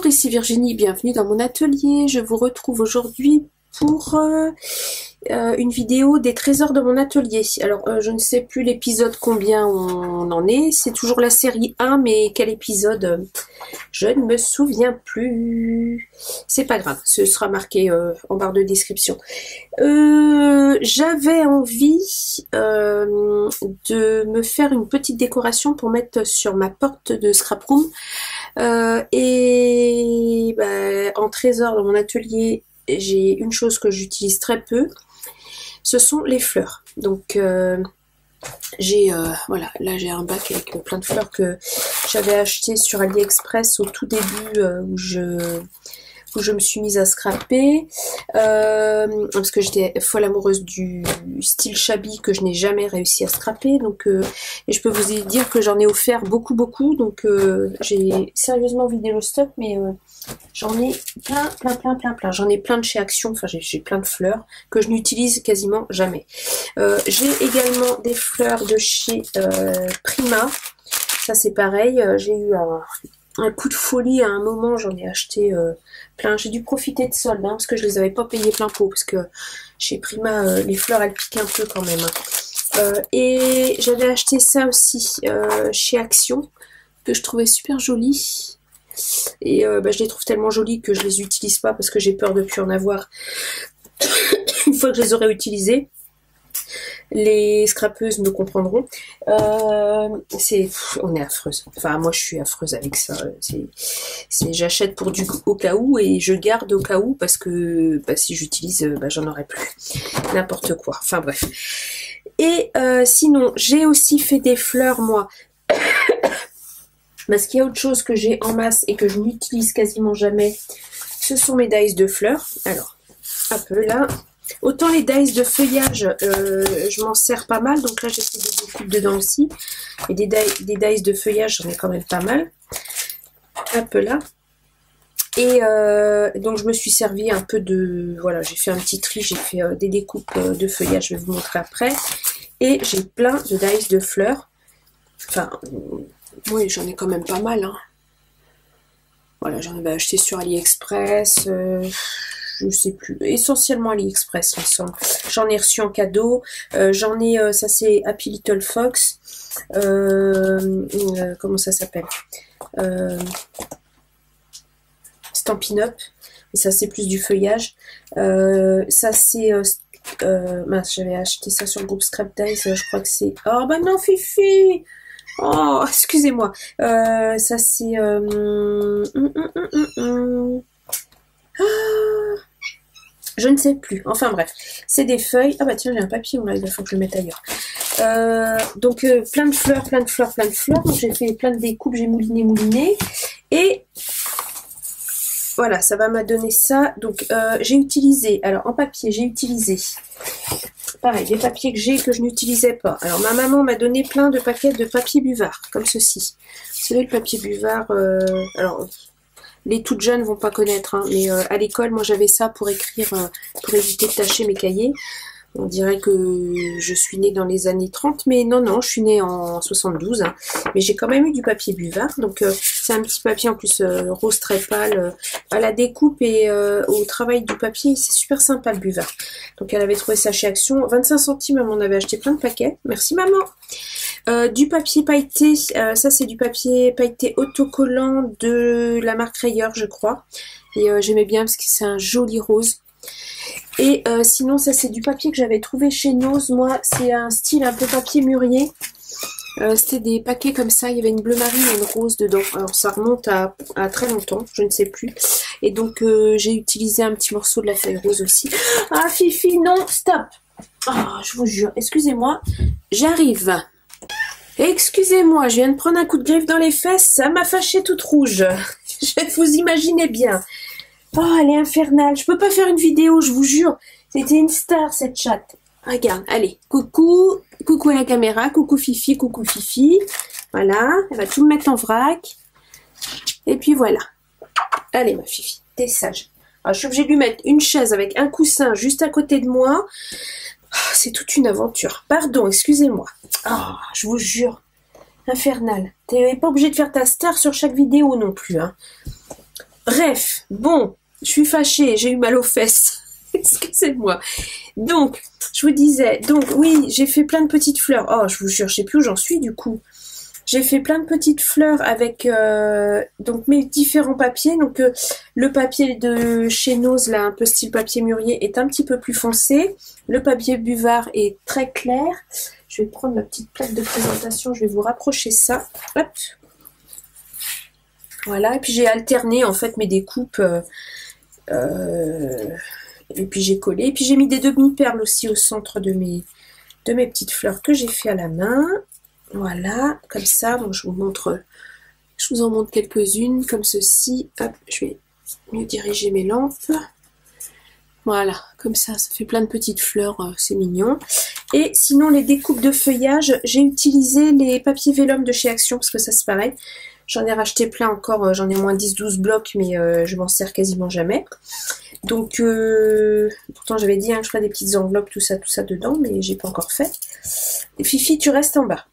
Bonjour, ici Virginie, bienvenue dans mon atelier. Je vous retrouve aujourd'hui pour une vidéo des trésors de mon atelier. Alors, je ne sais plus l'épisode combien on en est. C'est toujours la série 1, mais quel épisode je ne me souviens plus. C'est pas grave, ce sera marqué en barre de description. J'avais envie de me faire une petite décoration pour mettre sur ma porte de scrap room. Et en trésor dans mon atelier, j'ai une chose que j'utilise très peu, ce sont les fleurs. Donc j'ai voilà, là j'ai un bac avec plein de fleurs que j'avais acheté sur AliExpress au tout début où je me suis mise à scraper parce que j'étais folle amoureuse du style shabby que je n'ai jamais réussi à scraper. Donc et je peux vous dire que j'en ai offert beaucoup, donc j'ai sérieusement vidé le stock, mais j'en ai plein. J'en ai plein de chez Action, enfin j'ai plein de fleurs que je n'utilise quasiment jamais. J'ai également des fleurs de chez Prima. Ça c'est pareil, j'ai eu un coup de folie à un moment, j'en ai acheté plein. J'ai dû profiter de soldes parce que je les avais pas payés plein pot, parce que chez Prima les fleurs elles piquent un peu quand même. Et j'avais acheté ça aussi chez Action, que je trouvais super joli. Et je les trouve tellement jolies que je les utilise pas parce que j'ai peur de plus en avoir une fois que je les aurai utilisées. Les scrapeuses me comprendront. On est affreuse. Enfin, moi, je suis affreuse avec ça. J'achète pour au cas où et je garde au cas où parce que si j'utilise, j'en aurai plus. N'importe quoi. Enfin, bref. Et sinon, j'ai aussi fait des fleurs, moi. Parce qu'il y a autre chose que j'ai en masse et que je n'utilise quasiment jamais. Ce sont mes dies de fleurs. Alors, un peu là. Autant les dies de feuillage, je m'en sers pas mal. Donc là, j'ai fait des découpes dedans aussi. Et des dies de feuillage, j'en ai quand même pas mal. Un peu là. Et donc, je me suis servi un peu de... Voilà, j'ai fait un petit tri. J'ai fait des découpes de feuillage. Je vais vous montrer après. Et j'ai plein de dies de fleurs. Enfin, oui, j'en ai quand même pas mal. Hein. Voilà, j'en avais acheté sur AliExpress... je sais plus, essentiellement AliExpress il me semble. J'en ai reçu en cadeau, j'en ai, ça c'est Happy Little Fox, comment ça s'appelle, Stampin' Up, et ça c'est plus du feuillage, ça c'est, mince, j'avais acheté ça sur le groupe Scrap Dies, je crois que c'est, oh bah non Fifi, oh excusez-moi, ça c'est, je ne sais plus. Enfin bref, c'est des feuilles. Ah bah tiens, j'ai un papillon là, il faut que je le mette ailleurs. Donc plein de fleurs. Donc j'ai fait plein de découpes, j'ai mouliné. Et voilà, ça va m'a donné ça. Donc j'ai utilisé, alors en papier, j'ai utilisé, pareil, des papiers que je n'utilisais pas. Alors ma maman m'a donné plein de paquets de papier buvard, comme ceci. Vous savez, le papier buvard, alors... Les toutes jeunes vont pas connaître, hein, mais à l'école, moi j'avais ça pour écrire, pour éviter de tacher mes cahiers. On dirait que je suis née dans les années 30, mais non, je suis née en 72. Hein, mais j'ai quand même eu du papier buvard, donc c'est un petit papier en plus rose très pâle. À la découpe et au travail du papier, c'est super sympa le buvard. Donc elle avait trouvé ça chez Action, 25 centimes, elle m'en avait acheté plein de paquets. Merci maman. Du papier pailleté, ça c'est du papier pailleté autocollant de la marque Rayer, je crois. Et j'aimais bien parce que c'est un joli rose. Et sinon ça c'est du papier que j'avais trouvé chez Nose. Moi c'est un style un peu papier mûrier. C'était des paquets comme ça, il y avait une bleu marine et une rose dedans. Alors ça remonte à très longtemps, je ne sais plus. Et donc j'ai utilisé un petit morceau de la feuille rose aussi. Ah Fifi, non, stop. Ah, je vous jure, excusez-moi, j'arrive. Excusez-moi, je viens de prendre un coup de griffe dans les fesses, ça m'a fâchée toute rouge. Vous imaginez bien. Oh, elle est infernale. Je peux pas faire une vidéo, je vous jure. C'était une star, cette chatte. Regarde, allez. Coucou. Coucou à la caméra. Coucou Fifi, coucou Fifi. Voilà. Elle va tout me mettre en vrac. Et puis voilà. Allez, ma Fifi. T'es sage. Alors, je suis obligée de lui mettre une chaise avec un coussin juste à côté de moi. Oh, c'est toute une aventure. Pardon, excusez-moi. Oh, je vous jure. Infernal. T'es pas obligée de faire ta star sur chaque vidéo non plus, hein. Bref, bon, je suis fâchée, j'ai eu mal aux fesses. Excusez-moi. Donc, je vous disais, donc oui, j'ai fait plein de petites fleurs. Oh, je vous jure, je sais plus où j'en suis du coup. J'ai fait plein de petites fleurs avec donc mes différents papiers. Donc le papier de chez Nose, là, un peu style papier mûrier, est un petit peu plus foncé. Le papier buvard est très clair. Je vais prendre ma petite plaque de présentation, je vais vous rapprocher ça. Hop. Voilà, et puis j'ai alterné en fait mes découpes. Et puis j'ai collé. Et puis j'ai mis des demi-perles aussi au centre de mes petites fleurs que j'ai fait à la main. Voilà, comme ça. Bon, je vous en montre quelques-unes comme ceci. Hop, je vais mieux diriger mes lampes. Voilà, comme ça fait plein de petites fleurs, c'est mignon. Et sinon, les découpes de feuillage, j'ai utilisé les papiers vélum de chez Action, parce que ça c'est pareil. J'en ai racheté plein encore, j'en ai moins 10-12 blocs, mais je m'en sers quasiment jamais. Donc, pourtant j'avais dit que je ferais des petites enveloppes, tout ça dedans, mais j'ai pas encore fait. Et Fifi, tu restes en bas.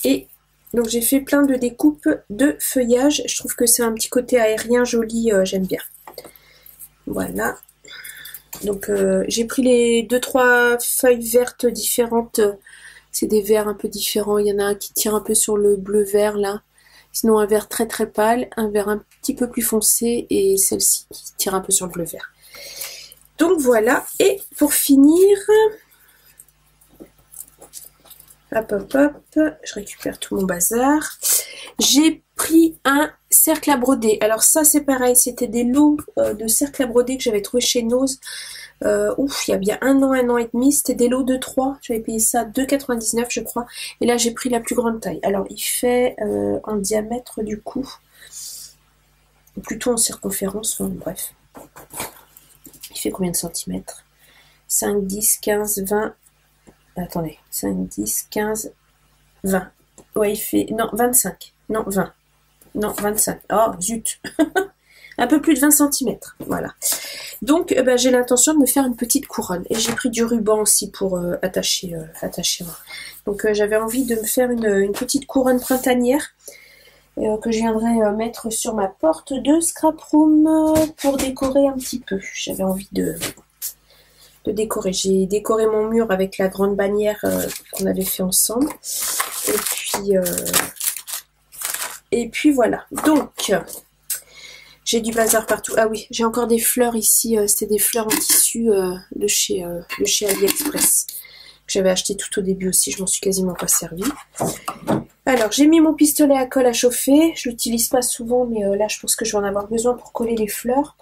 Et donc j'ai fait plein de découpes de feuillage. Je trouve que c'est un petit côté aérien joli, j'aime bien. Voilà. Donc j'ai pris les 2-3 feuilles vertes différentes. C'est des verts un peu différents. Il y en a un qui tire un peu sur le bleu-vert là. Sinon un vert très très pâle, un vert un petit peu plus foncé et celle-ci qui tire un peu sur le bleu-vert. Donc voilà. Et pour finir... Hop, hop, hop, je récupère tout mon bazar. J'ai pris un cercle à broder. Alors ça c'est pareil, c'était des lots de cercles à broder que j'avais trouvé chez Nose. Il y a bien un an et demi. C'était des lots de 3. J'avais payé ça 2,99 je crois. Et là j'ai pris la plus grande taille. Alors il fait en diamètre du coup. Plutôt en circonférence, enfin, bref. Il fait combien de centimètres? 5, 10, 15, 20... Attendez, 5, 10, 15, 20. Ouais, il fait... Non, 25. Non, 20. Non, 25. Oh, zut. Un peu plus de 20 cm. Voilà. Donc, j'ai l'intention de me faire une petite couronne. Et j'ai pris du ruban aussi pour attacher. Donc, j'avais envie de me faire une petite couronne printanière que je viendrai mettre sur ma porte de scrap room pour décorer un petit peu. J'avais envie de décorer. J'ai décoré mon mur avec la grande bannière qu'on avait fait ensemble. Et puis voilà. Donc, j'ai du bazar partout. Ah oui, j'ai encore des fleurs ici. C'était des fleurs en tissu de chez AliExpress. Que j'avais acheté tout au début aussi. Je m'en suis quasiment pas servi. Alors, j'ai mis mon pistolet à colle à chauffer. Je l'utilise pas souvent, mais là, je pense que je vais en avoir besoin pour coller les fleurs.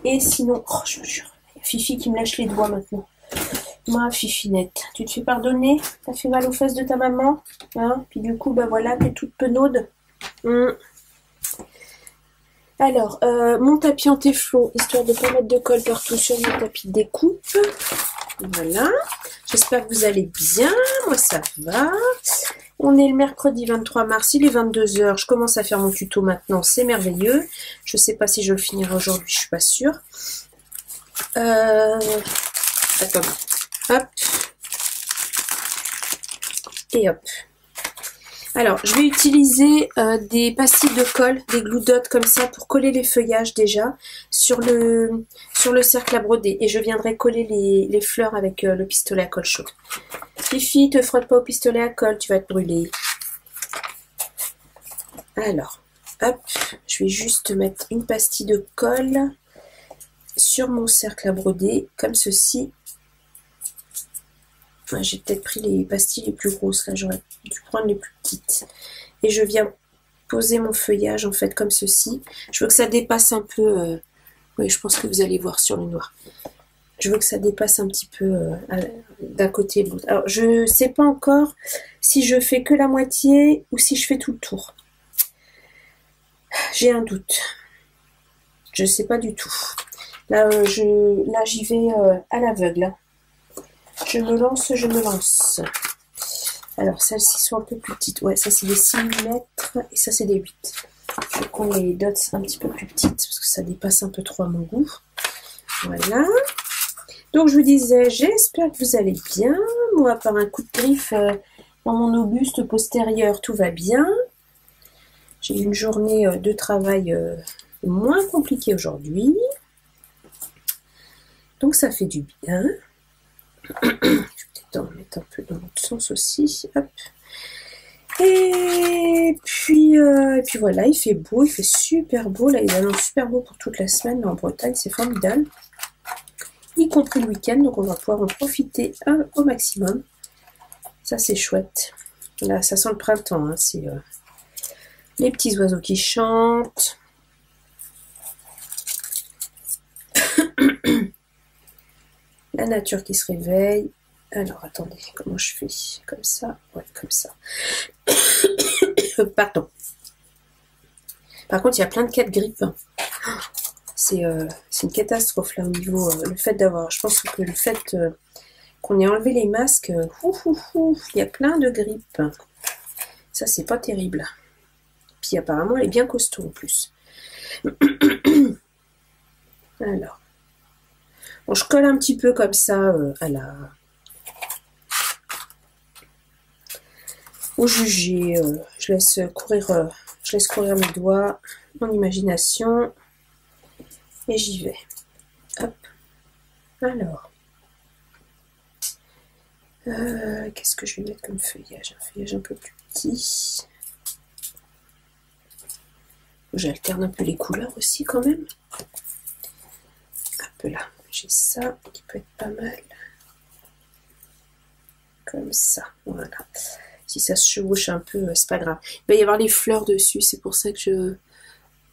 Et sinon, oh, je vous jure. Fifi qui me lâche les doigts maintenant. Ma Fifinette, tu te fais pardonner? T'as fait mal aux fesses de ta maman, hein? Puis du coup, voilà, t'es toute penaude. Alors, mon tapis en téflon, histoire de ne pas mettre de colle partout sur mon tapis de découpe. Voilà. J'espère que vous allez bien. Moi, ça va. On est le mercredi 23 mars, il est 22 h. Je commence à faire mon tuto maintenant, c'est merveilleux. Je sais pas si je le finirai aujourd'hui, je suis pas sûre. Attends, hop, et hop. Alors, je vais utiliser des pastilles de colle, des glue dots comme ça pour coller les feuillages déjà sur le cercle à broder. Et je viendrai coller les fleurs avec le pistolet à colle chaud. Fifi, te frotte pas au pistolet à colle, tu vas te brûler. Alors, hop, je vais juste mettre une pastille de colle sur mon cercle à broder, comme ceci. Enfin, j'ai peut-être pris les pastilles les plus grosses, là j'aurais dû prendre les plus petites. Et je viens poser mon feuillage en fait comme ceci. Je veux que ça dépasse un peu, oui je pense que vous allez voir sur le noir. Je veux que ça dépasse un petit peu d'un côté et de l'autre. Alors je sais pas encore si je fais que la moitié ou si je fais tout le tour. J'ai un doute. Je sais pas du tout. Là, j'y vais à l'aveugle. Je me lance. Alors, celles-ci sont un peu plus petites. Ouais, ça c'est des 6 mm et ça c'est des 8. Je vais prendre les dots un petit peu plus petites parce que ça dépasse un peu trop à mon goût. Voilà. Donc, je vous disais, j'espère que vous allez bien. Moi, par un coup de griffe dans mon auguste postérieur, tout va bien. J'ai une journée de travail moins compliquée aujourd'hui. Donc ça fait du bien. Je vais peut-être en mettre un peu dans l'autre sens aussi. Hop. Et puis voilà, il fait beau, il fait super beau. Là, il annonce super beau pour toute la semaine là, en Bretagne, c'est formidable. Y compris le week-end, donc on va pouvoir en profiter au maximum. Ça, c'est chouette. Là, ça sent le printemps, hein, c'est les petits oiseaux qui chantent. La nature qui se réveille. Alors, attendez, comment je fais? Comme ça? Ouais, comme ça. Pardon. Par contre, il y a plein de cas de grippe. C'est une catastrophe, là, au niveau... le fait d'avoir... Je pense que le fait qu'on ait enlevé les masques, il y a plein de grippe. Ça, c'est pas terrible. Puis, apparemment, elle est bien costaud, en plus. Alors... Bon, je colle un petit peu comme ça au jugé. Je laisse courir mes doigts, mon imagination, et j'y vais. Hop. Alors, qu'est-ce que je vais mettre comme feuillage? Un feuillage un peu plus petit. J'alterne un peu les couleurs aussi quand même. Un peu là. J'ai ça qui peut être pas mal. Comme ça, voilà. Si ça se chevauche un peu, c'est pas grave. Il va y avoir les fleurs dessus, c'est pour ça que je...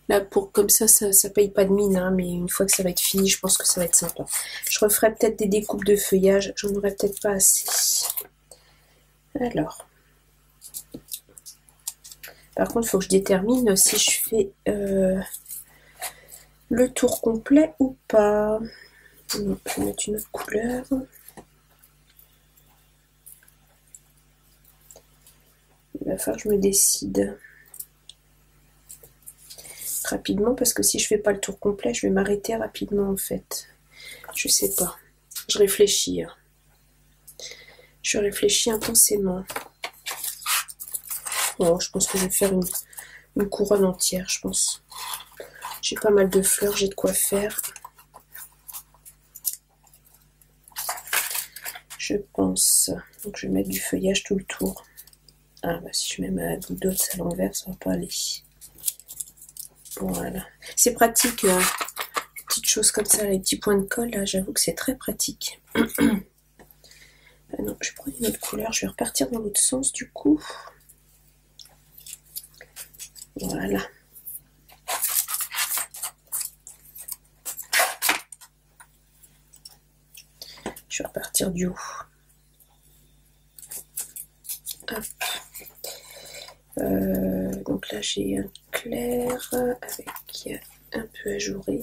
Là, comme ça paye pas de mine, hein, mais une fois que ça va être fini, je pense que ça va être sympa. Je referai peut-être des découpes de feuillage, j'en aurai peut-être pas assez. Alors. Par contre, il faut que je détermine si je fais le tour complet ou pas. Donc, je vais mettre une autre couleur. Il va falloir que je me décide rapidement parce que si je fais pas le tour complet, je vais m'arrêter rapidement en fait. Je sais pas. Je réfléchis. Je réfléchis intensément. Bon, je pense que je vais faire une couronne entière, je pense. J'ai pas mal de fleurs, j'ai de quoi faire. Je pense. Donc je vais mettre du feuillage tout le tour. Ah bah si je mets ma goutte à l'envers, ça va pas aller. Voilà. C'est pratique, petites choses comme ça, les petits points de colle, là, j'avoue que c'est très pratique. Ah non, je vais prendre une autre couleur, je vais repartir dans l'autre sens du coup. Voilà. Je vais repartir du haut. Hop. Donc là j'ai un clair avec un peu ajouré.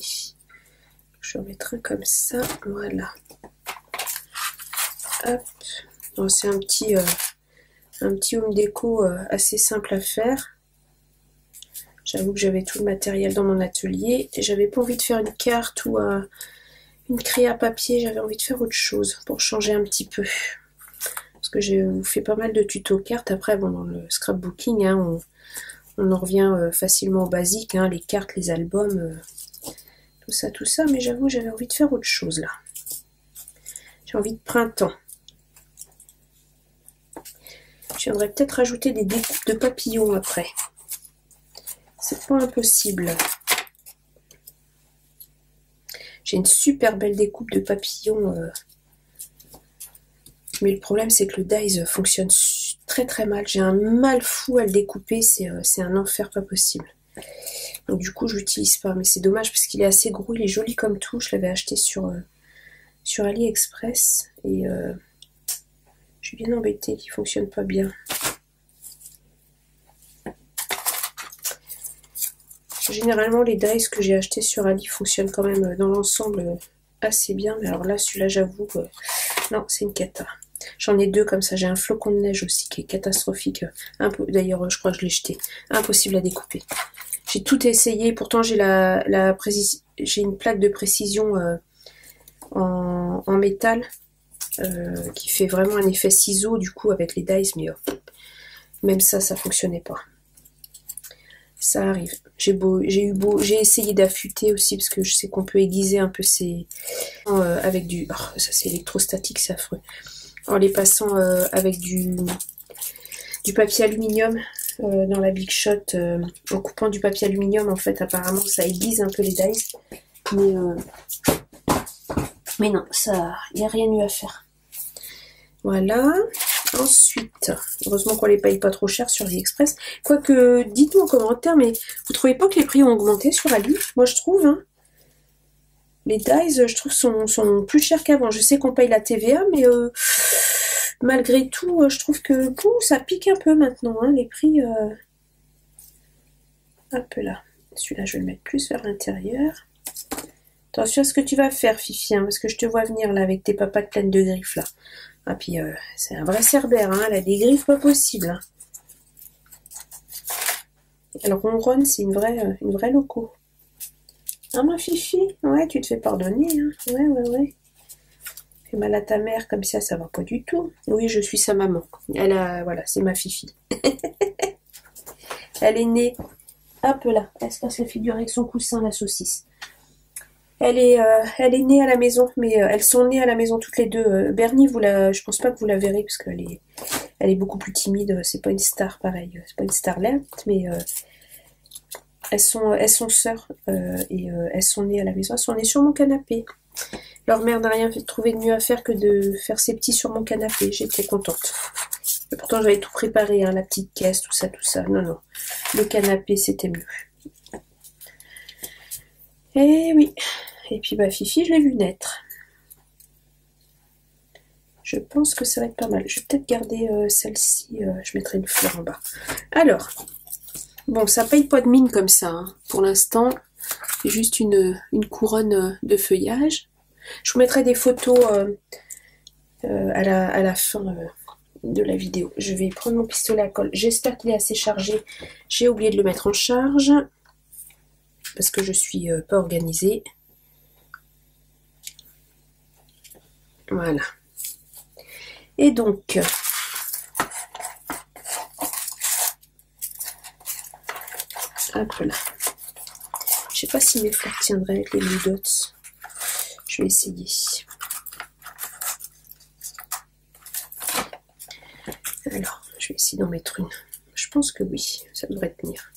Je vais en mettre un comme ça, voilà. Hop. C'est un petit home déco assez simple à faire. J'avoue que j'avais tout le matériel dans mon atelier et j'avais pas envie de faire une carte ou une craie à papier, j'avais envie de faire autre chose pour changer un petit peu. Parce que j'ai fait pas mal de tutos cartes. Après, bon, dans le scrapbooking, hein, on en revient facilement au basique, hein, les cartes, les albums, tout ça. Mais j'avoue, j'avais envie de faire autre chose là. J'ai envie de printemps. Je viendrai peut-être rajouter des découpes de papillons après. C'est pas impossible. J'ai une super belle découpe de papillons. Mais le problème, c'est que le dies fonctionne très très mal. J'ai un mal fou à le découper. C'est un enfer pas possible. Donc du coup, je l'utilise pas. Mais c'est dommage parce qu'il est assez gros. Il est joli comme tout. Je l'avais acheté sur AliExpress. Et je suis bien embêtée qu'il fonctionne pas bien. Généralement, les dies que j'ai achetés sur Ali fonctionnent quand même dans l'ensemble assez bien. Mais alors là, celui-là, j'avoue, non, c'est une cata. J'en ai deux comme ça. J'ai un flocon de neige aussi qui est catastrophique. D'ailleurs, je crois que je l'ai jeté. Impossible à découper. J'ai tout essayé. Pourtant, j'ai j'ai une plaque de précision en métal qui fait vraiment un effet ciseau du coup avec les dies. Mais même ça fonctionnait pas. Ça arrive. J'ai essayé d'affûter aussi parce que je sais qu'on peut aiguiser un peu ces avec du. Oh, ça c'est électrostatique, c'est affreux. En les passant avec du papier aluminium dans la Big Shot, en coupant du papier aluminium, en fait, apparemment ça aiguise un peu les dies. Mais non, ça, il n'y a rien eu à faire. Voilà. Ensuite, heureusement qu'on les paye pas trop cher sur AliExpress. Quoique, dites-nous en commentaire, mais vous trouvez pas que les prix ont augmenté sur Ali? Moi, je trouve, hein. Les dies, je trouve, sont plus chers qu'avant. Je sais qu'on paye la TVA, mais malgré tout, je trouve que ça pique un peu maintenant, hein, les prix. Hop là. Celui-là, je vais le mettre plus vers l'intérieur. Attention à ce que tu vas faire, Fifi, hein, parce que je te vois venir là avec tes papates pleines de griffes là. Ah puis c'est un vrai cerbère, hein, elle a des griffes pas possibles. Hein. Elle ronronne, c'est une vraie loco. Ah ma Fifi, ouais, tu te fais pardonner, hein. Ouais. Fais mal à ta mère comme ça va pas du tout. Oui, je suis sa maman. Voilà, c'est ma Fifi. Elle est née, hop là, elle se casse la figure avec son coussin, la saucisse. Elle est née à la maison, mais elles sont nées à la maison toutes les deux. Bernie, je pense pas que vous la verrez parce qu'elle est beaucoup plus timide. C'est pas une star pareil, c'est pas une starlette, mais elles sont sœurs et elles sont nées à la maison. Elles sont nées sur mon canapé. Leur mère n'a rien trouvé de mieux à faire que de faire ses petits sur mon canapé. J'étais contente. Et pourtant j'avais tout préparé, hein, la petite caisse, tout ça. Non, le canapé c'était mieux. Et oui. Et puis bah Fifi, je l'ai vu naître. Je pense que ça va être pas mal. Je vais peut-être garder celle-ci. Je mettrai une fleur en bas. Alors, bon, ça paye pas de mine comme ça. Hein. Pour l'instant, c'est juste une couronne de feuillage. Je vous mettrai des photos à la fin de la vidéo. Je vais prendre mon pistolet à colle. J'espère qu'il est assez chargé. J'ai oublié de le mettre en charge parce que je suis pas organisée. Voilà. Et donc, hop là. Je sais pas si mes fleurs tiendraient avec les Blue Dots. Je vais essayer. Alors, je vais essayer d'en mettre une. Je pense que oui, ça devrait tenir.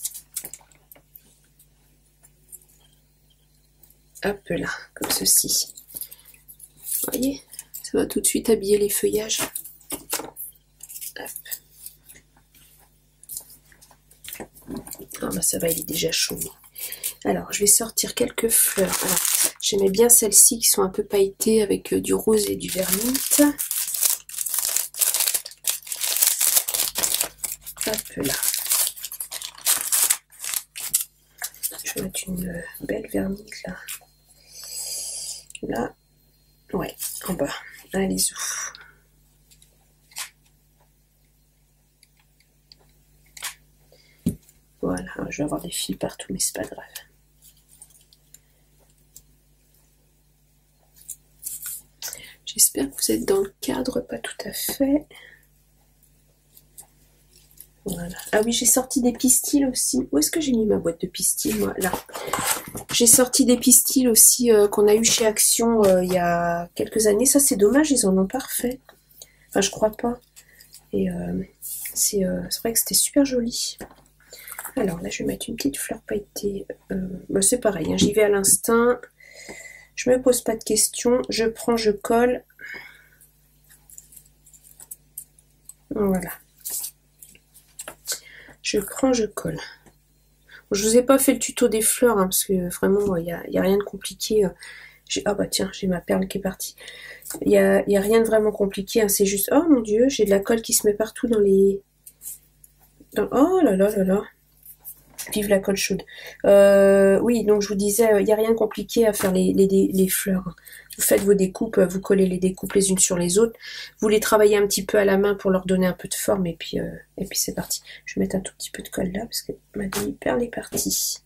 Hop là, comme ceci. Vous voyez, ça va tout de suite habiller les feuillages. Hop. Ah bah ça va, il est déjà chaud. Alors, je vais sortir quelques fleurs. Alors, j'aimais bien celles-ci qui sont un peu pailletées avec du rose et du vermite. Hop là. Je vais mettre une belle vermite là. Là. Ouais, en bas. Allez-y. Voilà, je vais avoir des fils partout, mais c'est pas grave. J'espère que vous êtes dans le cadre, pas tout à fait. Voilà. Ah oui, j'ai sorti des pistils aussi. Où est-ce que j'ai mis ma boîte de pistils, moi? Là. J'ai sorti des pistils aussi qu'on a eu chez Action il y a quelques années. Ça, c'est dommage, ils en ont pas refait. Enfin, je crois pas. Et c'est vrai que c'était super joli. Alors là, je vais mettre une petite fleur pailletée. Bah, c'est pareil, hein, j'y vais à l'instinct. Je me pose pas de questions. Je prends, je colle. Voilà. Je prends, je colle. Je vous ai pas fait le tuto des fleurs, hein, parce que vraiment, il y a rien de compliqué. Ah bah tiens, j'ai ma perle qui est partie. Il y a rien de vraiment compliqué, hein, c'est juste... Oh mon Dieu, j'ai de la colle qui se met partout dans les... Oh là là là là. Vive la colle chaude. Oui, donc je vous disais, il n'y a rien de compliqué à faire les fleurs. Vous faites vos découpes, vous collez les découpes les unes sur les autres. Vous les travaillez un petit peu à la main pour leur donner un peu de forme et puis c'est parti. Je vais mettre un tout petit peu de colle là parce que ma demi-perle est partie.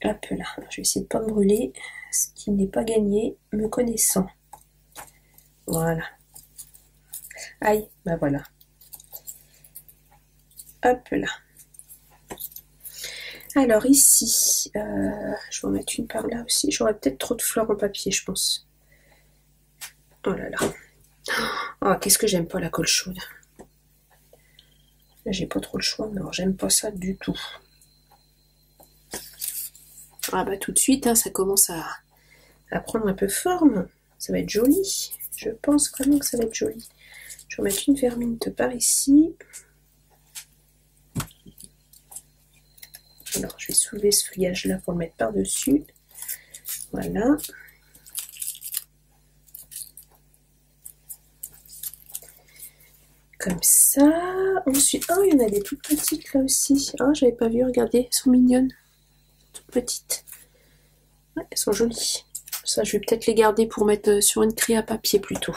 Hop là, je vais essayer de ne pas me brûler, ce qui n'est pas gagné, me connaissant. Voilà. Aïe, bah voilà. Hop là. Alors ici, je vais en mettre une par là aussi. J'aurais peut-être trop de fleurs en papier, je pense. Oh là là. Oh, qu'est-ce que j'aime pas la colle chaude. Là, j'ai pas trop le choix, mais alors j'aime pas ça du tout. Ah bah tout de suite, hein, ça commence à prendre un peu forme. Ça va être joli. Je pense vraiment que ça va être joli. Je vais mettre une verminte par ici. Alors, je vais soulever ce feuillage-là pour le mettre par-dessus. Voilà. Comme ça. Ensuite, oh, il y en a des toutes petites là aussi. Oh, j'avais pas vu, regardez, elles sont mignonnes. Toutes petites. Ouais, elles sont jolies. Ça, je vais peut-être les garder pour mettre sur une craie à papier plutôt.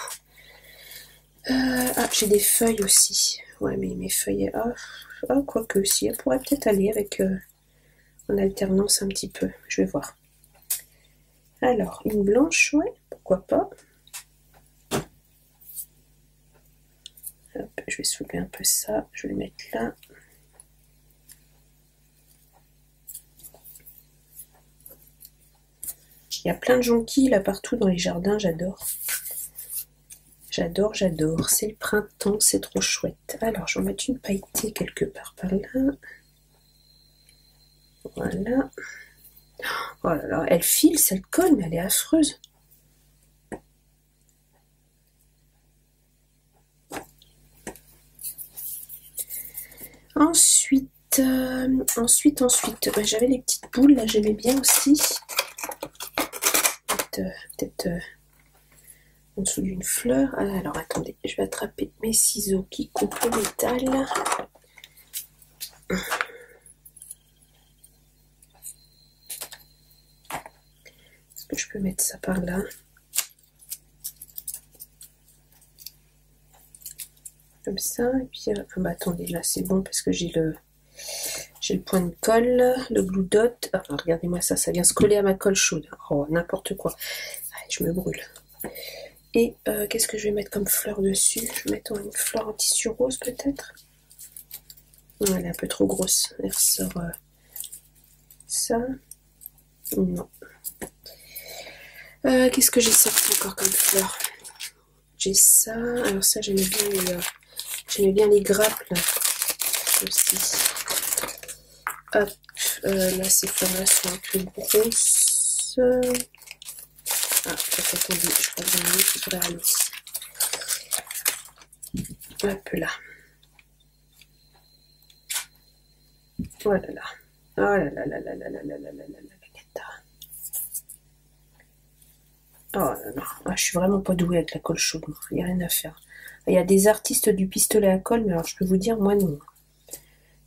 Ah, j'ai des feuilles aussi. Ouais, mais mes feuilles... Ah, quoique, si, elles pourraient peut-être aller avec... en alternance un petit peu. Je vais voir. Alors, une blanche, ouais, pourquoi pas. Hop, je vais soulever un peu ça. Je vais le mettre là. Il y a plein de jonquilles là partout dans les jardins, j'adore. J'adore, j'adore. C'est le printemps, c'est trop chouette. Alors, je vais mettre une pailletée quelque part par là. Voilà. Oh là là, elle file, cette colle, mais elle est affreuse. Ensuite, j'avais les petites boules, là, j'aimais bien aussi. Peut-être en dessous d'une fleur. Ah, alors, attendez, je vais attraper mes ciseaux qui coupent le métal. Est-ce que je peux mettre ça par là? Comme ça, et puis bah attendez, là c'est bon parce que j'ai le point de colle, le glue dot. Ah, regardez-moi ça, ça vient se coller à ma colle chaude. Oh, n'importe quoi. Allez, je me brûle. Et qu'est-ce que je vais mettre comme fleur dessus? Je vais mettre une fleur en tissu rose peut-être. Non, elle est un peu trop grosse. Elle ressort ça. Non. Qu'est-ce que j'ai sorti encore comme fleur? J'ai ça. Alors ça, j'aimais bien les grappes là aussi. Hop, là ces fleurs-là sont un peu grosses. Ah, attendez, je crois que j'en ai une qui pourrait aller. Hop là. Oh là là. Oh là là là là là là là là là là là là. Oh là là. Ah, je suis vraiment pas douée avec la colle chaude. Il n'y a rien à faire. Il y a des artistes du pistolet à colle, mais alors je peux vous dire, moi non.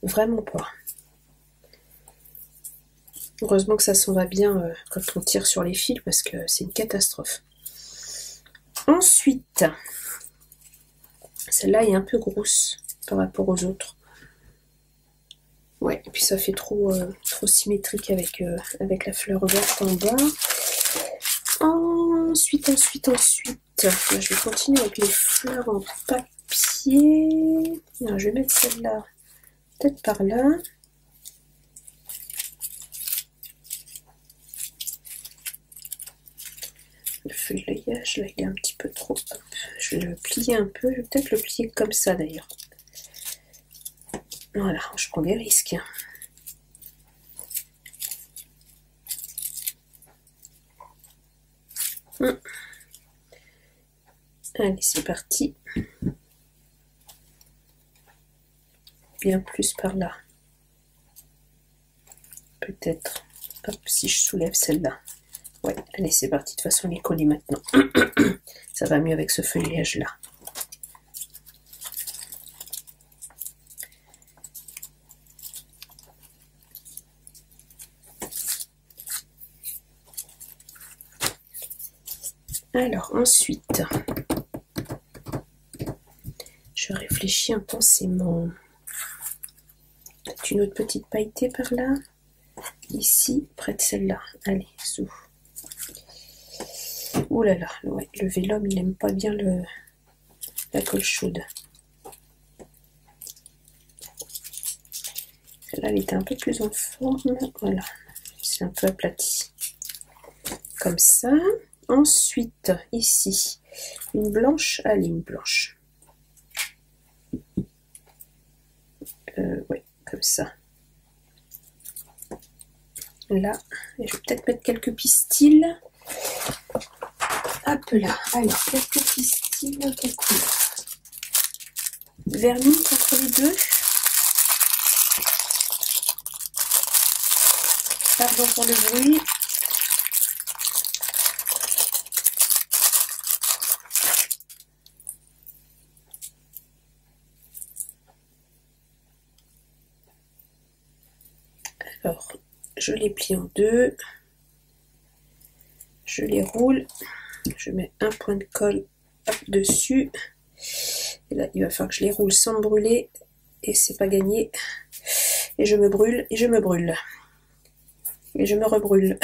Vraiment pas. Heureusement que ça s'en va bien quand on tire sur les fils parce que c'est une catastrophe. Ensuite, celle-là est un peu grosse par rapport aux autres. Ouais, et puis ça fait trop symétrique avec la fleur verte en bas. Ensuite, là, je vais continuer avec les fleurs en papier. Alors, je vais mettre celle-là peut-être par là. Le feuillage, là, il est un petit peu trop... Hop, je vais le plier un peu. Je vais peut-être le plier comme ça, d'ailleurs. Voilà, je prends des risques. Allez, c'est parti. Bien plus par là. Peut-être. Hop, si je soulève celle-là. Ouais, allez, c'est parti. De toute façon, elle est collée maintenant. Ça va mieux avec ce feuillage-là. Alors, ensuite, je réfléchis intensément. Une autre petite pailletée par là. Ici, près de celle-là. Allez, sous. Ouh là là, ouais, le vélum, il aime pas bien la colle chaude. Celle-là, elle était un peu plus en forme. Voilà, c'est un peu aplati. Comme ça. Ensuite, ici, une blanche. Allez, une blanche. Ouais, comme ça. Là, et je vais peut-être mettre quelques pistils. Hop là, alors, quelques pistils, quelle couleur? Vernis entre les deux. Pardon pour le bruit. Alors, je les plie en deux. Je les roule. Je mets un point de colle dessus. Et là, il va falloir que je les roule sans me brûler. Et c'est pas gagné. Et je me brûle, et je me brûle. Et je me rebrûle.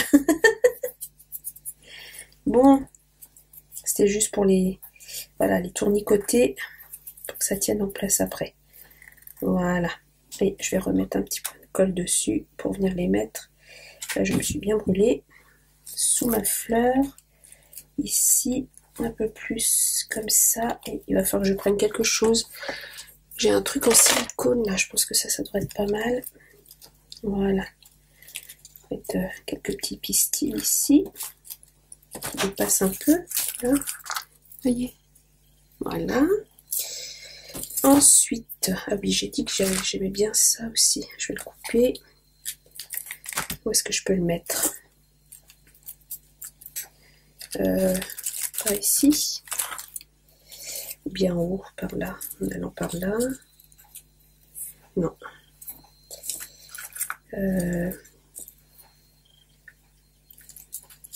Bon, c'était juste pour les, voilà, les tournicoter, pour que ça tienne en place après. Voilà. Et je vais remettre un petit point de colle dessus pour venir les mettre. Là, je me suis bien brûlée. Sous ma fleur. Ici, un peu plus comme ça. Et il va falloir que je prenne quelque chose. J'ai un truc en silicone là, je pense que ça devrait être pas mal. Voilà. Mettre quelques petits pistils ici. Qui dépassent un peu. Là. Voyez. Voilà. Ensuite, ah oui, j'ai dit que j'aimais bien ça aussi. Je vais le couper. Où est-ce que je peux le mettre? Pas ici. Ou bien en haut, par là. En allant par là. Non.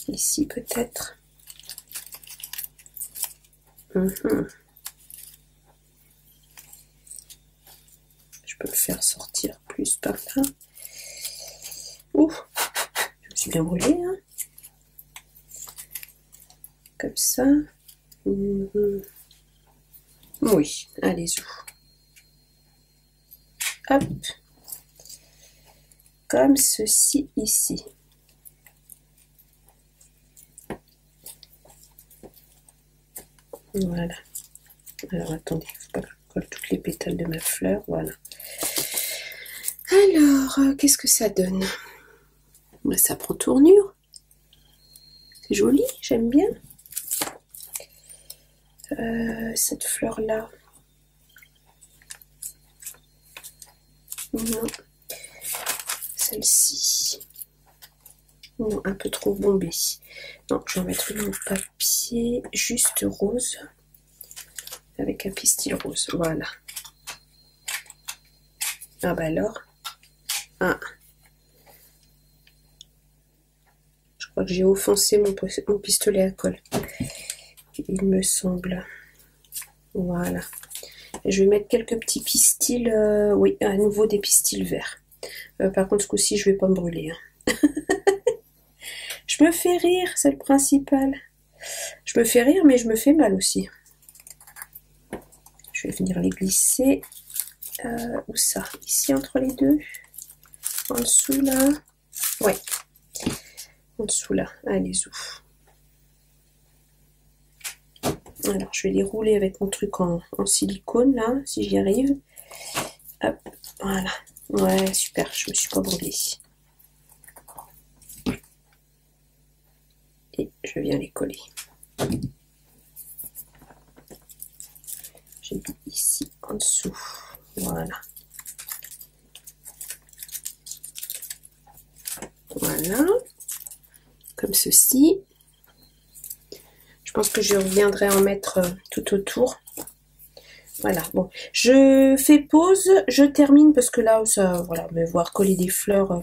Ici peut-être. Je peux le faire sortir plus par là. Ouh, je me suis bien brûlée, hein. Comme ça. Oui, allez-y. Hop. Comme ceci ici. Voilà. Alors attendez, il faut pas que je colle toutes les pétales de ma fleur. Voilà. Alors, qu'est-ce que ça donne? Ça prend tournure. C'est joli, j'aime bien. Cette fleur-là. Non. Celle-ci. Non, un peu trop bombée. Non, je vais en mettre une en papier, juste rose. Avec un pistil rose, voilà. Ah bah alors. Ah. Je crois que j'ai offensé mon pistolet à colle. Il me semble. Voilà. Et je vais mettre quelques petits pistils. Oui, à nouveau des pistils verts. Par contre, ce coup-ci, je vais pas me brûler. Hein. Je me fais rire, c'est le principal. Je me fais rire, mais je me fais mal aussi. Je vais venir les glisser. Où ça? Ici, entre les deux. En dessous, là. Ouais. En dessous, là. Allez-y. Alors, je vais les rouler avec mon truc en silicone, là, si j'y arrive. Hop, voilà. Ouais, super, je me suis pas brûlée. Et je viens les coller. J'ai mis ici, en dessous. Voilà. Voilà. Comme ceci. Je pense que je reviendrai en mettre tout autour. Voilà, bon, je fais pause, je termine parce que là, ça, voilà, me voir coller des fleurs,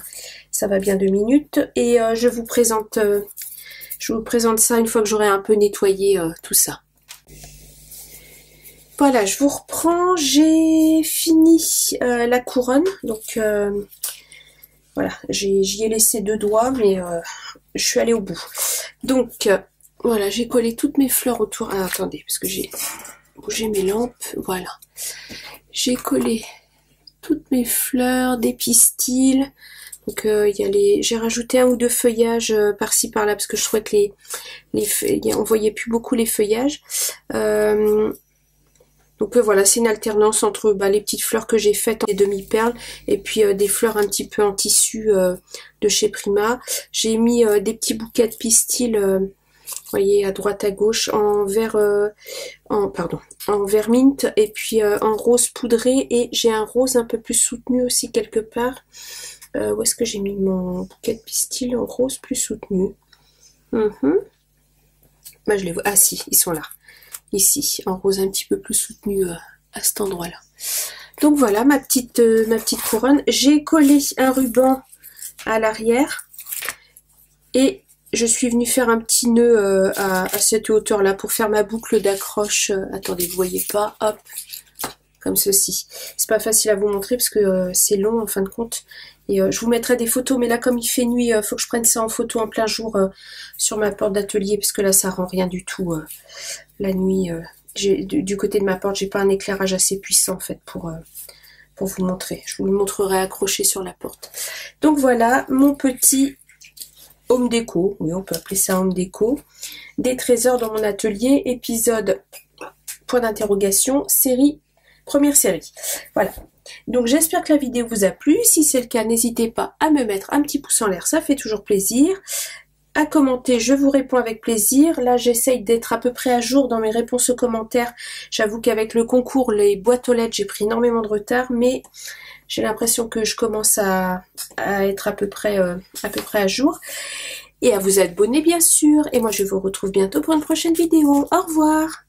ça va bien 2 minutes. Et je vous présente ça une fois que j'aurai un peu nettoyé tout ça. Voilà, je vous reprends, j'ai fini la couronne, donc voilà, j'y ai laissé 2 doigts, mais je suis allée au bout. Donc, voilà, j'ai collé toutes mes fleurs autour. Ah, attendez, parce que j'ai bougé mes lampes. Voilà. J'ai collé toutes mes fleurs, des pistils. Donc il y a j'ai rajouté 1 ou 2 feuillages par-ci par-là parce que je trouvais que on voyait plus beaucoup les feuillages. Donc voilà, c'est une alternance entre les petites fleurs que j'ai faites, des demi-perles, et puis des fleurs un petit peu en tissu de chez Prima. J'ai mis des petits bouquets de pistils, vous voyez, à droite à gauche, en vert, en vert mint, et puis en rose poudré, et j'ai un rose un peu plus soutenu aussi quelque part. Où est-ce que j'ai mis mon bouquet de pistils en rose plus soutenu? Bah, je les vois. Ah si, ils sont là. Ici, en rose un petit peu plus soutenu à cet endroit-là. Donc voilà ma petite couronne. J'ai collé un ruban à l'arrière et je suis venue faire un petit nœud à cette hauteur-là pour faire ma boucle d'accroche. Attendez, vous voyez pas, hop, comme ceci. C'est pas facile à vous montrer parce que c'est long en fin de compte. Et je vous mettrai des photos, mais là comme il fait nuit, faut que je prenne ça en photo en plein jour sur ma porte d'atelier, parce que là ça rend rien du tout la nuit. Du côté de ma porte, j'ai pas un éclairage assez puissant en fait pour vous montrer. Je vous le montrerai accroché sur la porte. Donc voilà mon petit home déco, oui on peut appeler ça home déco, des trésors dans mon atelier, épisode point d'interrogation, première série. Voilà. Donc j'espère que la vidéo vous a plu. Si c'est le cas, n'hésitez pas à me mettre un petit pouce en l'air, ça fait toujours plaisir. À commenter, je vous réponds avec plaisir. Là, j'essaye d'être à peu près à jour dans mes réponses aux commentaires. J'avoue qu'avec le concours, les boîtes aux lettres, j'ai pris énormément de retard, mais j'ai l'impression que je commence à être à peu près à jour. Et à vous abonner, bien sûr. Et moi, je vous retrouve bientôt pour une prochaine vidéo. Au revoir!